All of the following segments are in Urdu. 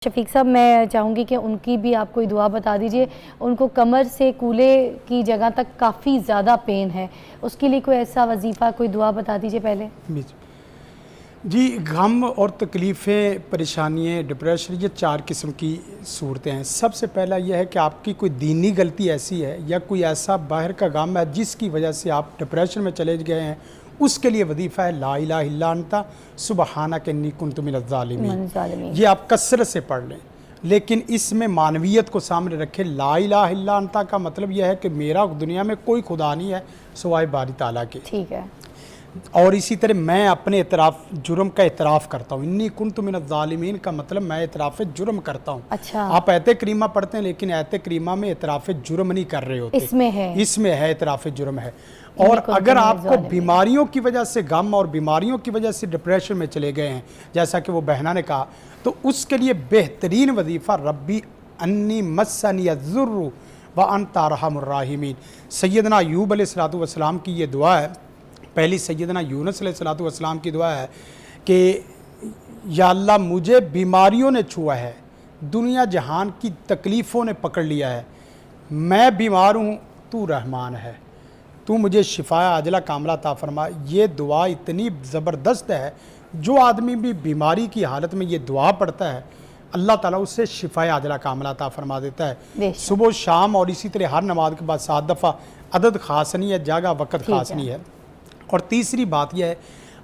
شفیق صاحب میں چاہوں گی کہ ان کی بھی آپ کوئی دعا بتا دیجئے. ان کو کمر سے کولے کی جگہ تک کافی زیادہ پین ہے, اس کے لیے کوئی ایسا وظیفہ, کوئی دعا بتا دیجئے پہلے. جی, غم اور تکلیفیں, پریشانیاں, ڈپریشن, یہ 4 قسم کی صورتیں ہیں. سب سے پہلا یہ ہے کہ آپ کی کوئی دینی غلطی ایسی ہے یا کوئی ایسا باہر کا غم ہے جس کی وجہ سے آپ ڈپریشن میں چلے گئے ہیں. اس کے لیے وظیفہ ہے لا الہ الا انت سبحانک انی کنت من الظالمین. یہ آپ کثرت سے پڑھ لیں, لیکن اس میں معنویت کو سامنے رکھیں. لا الہ الا انت کا مطلب یہ ہے کہ میرا دنیا میں کوئی خدا نہیں ہے سوائے باری تعالیٰ کے. ٹھیک ہے. اور اسی طرح میں اپنے اعتراف جرم کا اعتراف کرتا ہوں. انی کنت من الظالمین کا مطلب میں اعتراف جرم کرتا ہوں. اچھا, آپ آیت کریمہ پڑھتے ہیں لیکن آیت کریمہ میں اعتراف جرم نہیں کر رہے ہوتے. اس میں ہے اعتراف جرم ہے. اور اگر آپ کو بیماریوں کی وجہ سے غم اور بیماریوں کی وجہ سے ڈپریشن میں چلے گئے ہیں, جیسا کہ وہ بہنہ نے کہا, تو اس کے لیے بہترین وظیفہ ربی انی مسنی الضر وانت ارحم الراحمین. سیدنا ایوب علیہ السلام کی یہ دعا ہے. پہلی سیدنا یونس علیہ السلام کی دعا ہے کہ یا اللہ مجھے بیماریوں نے چھوا ہے, دنیا جہان کی تکلیفوں نے پکڑ لیا ہے, میں بیمار ہوں, تو رحمان ہے, تو مجھے شفا عاجلہ کاملہ عطا فرما. یہ دعا اتنی زبردست ہے, جو آدمی بھی بیماری کی حالت میں یہ دعا پڑھتا ہے اللہ تعالیٰ اس سے شفا عاجلہ کاملہ عطا فرما دیتا ہے. صبح و شام اور اسی طرح ہر نماز کے بعد 7 دفعہ. عدد خاص نہیں ہے, جگہ وقت خاص نہیں ہے. اور تیسری بات یہ ہے,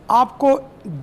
آپ کو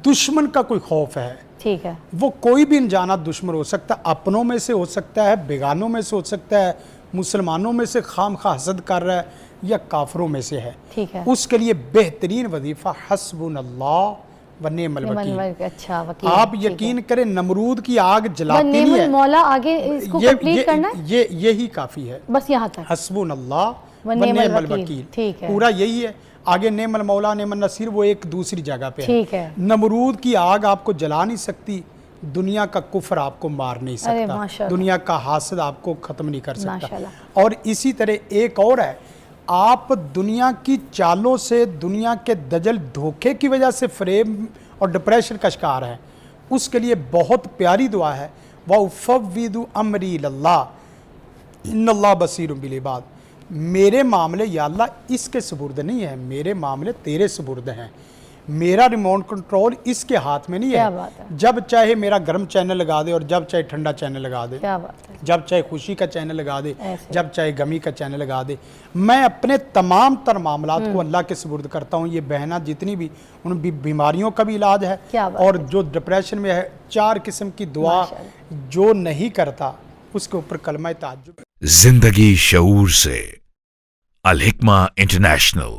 دشمن کا کوئی خوف ہے, ٹھیک ہے, وہ کوئی بھی انجانہ دشمن ہو سکتا ہے, اپنوں میں سے ہو سکتا ہے, بیگانوں میں سے ہو سکتا ہے, مسلمانوں میں سے خام خواہ حسد کر رہا ہے, یا کافروں میں سے ہے. ٹھیک ہے. اس کے لیے بہترین وظیفہ حسبنا اللہ و نعم الوکیل. اچھا وکیل. آپ یقین کریں نمرود کی آگ جلاتی نہیں ہے, مولا آگے اس کو کمپلیٹ کرنا ہے, یہی کافی ہے, بس یہاں تک. حسبنا اللہ و نعم الوکیل, پورا یہی ہے. آگے نعم المولا نعم النصیر وہ ایک دوسری جگہ پہ ہے. نمرود کی آگ آپ کو جلا نہیں سکتی, دنیا کا کفر آپ کو مار نہیں سکتا, دنیا کا حاسد آپ کو ختم نہیں کر سکتا. اور اسی طرح ایک اور ہے, آپ دنیا کی چالوں سے, دنیا کے دجل دھوکے کی وجہ سے فریب اور ڈپریشن کا شکار ہیں. اس کے لیے بہت پیاری دعا ہے, وَأُفَوِّضُ أَمْرِي إِلَى اللَّهِ إِنَّ اللَّهَ بَصِيرٌ بِالْعِبَادِ. میرے معاملے یا اللہ اس کے سپرد نہیں ہے, میرے معاملے تیرے سپرد ہیں. میرا ریموٹ کنٹرول اس کے ہاتھ میں نہیں ہے, جب چاہے میرا گرم چینل لگا دے اور جب چاہے ٹھنڈا چینل لگا دے, جب چاہے خوشی کا چینل لگا دے, جب چاہے غمی کا چینل لگا دے. میں اپنے تمام تر معاملات کو اللہ کے سپرد کرتا ہوں. یہ بہنہ جتنی بھی, ان بیماریوں کا بھی علاج ہے, اور جو ڈپریشن میں ہے, 4 قسم کی دعا جو نہیں کرتا اس کے اوپر کلمہ تعجب. زندگی شعور سے, الحکمہ انٹرنیشنل.